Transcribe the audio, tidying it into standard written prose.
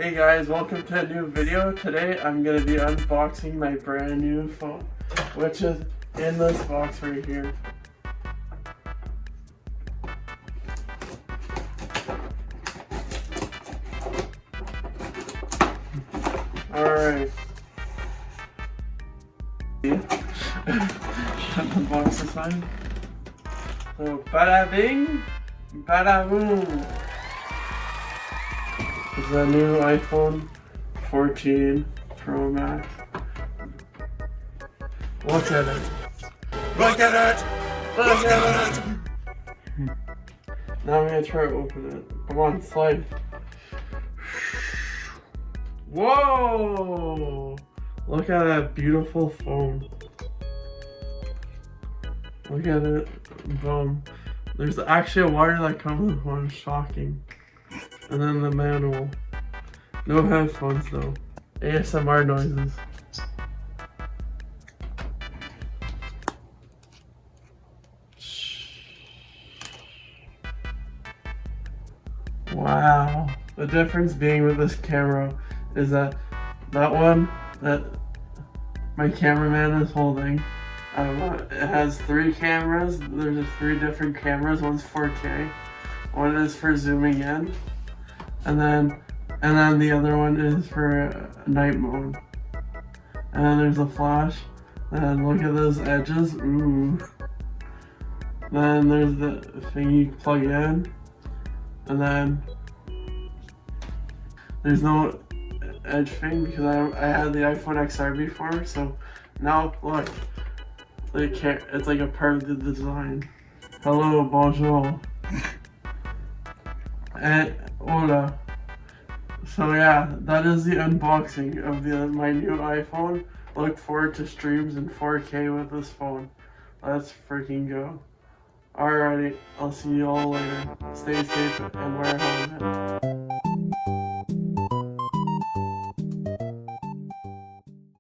Hey guys, welcome to a new video. Today I'm going to be unboxing my brand new phone, which is in this box right here. Alright. Shut the box aside. So, bada bing, bada boom. This is a new iPhone 14 Pro Max. Look at it. Look at it! Look at it! Now I'm gonna try to open it. Come on, slide. Whoa! Look at that beautiful phone. Look at it. Boom. There's actually a wire that comes with one. Shocking. And then the manual. No headphones though. ASMR noises. Wow. The difference being with this camera is that one that my cameraman is holding, it has 3 cameras. There's 3 different cameras. One's 4K. One is for zooming in. And then the other one is for night mode. And then there's a flash. And look at those edges. Ooh. Then there's the thing you plug in. And then there's no edge thing because I had the iPhone XR before. So now look, it's like a part of the design. Hello, bonjour. And hola. So yeah, that is the unboxing of my new iPhone. Look forward to streams in 4K with this phone. Let's freaking go. Alrighty, I'll see you all later. Stay safe and wear a helmet.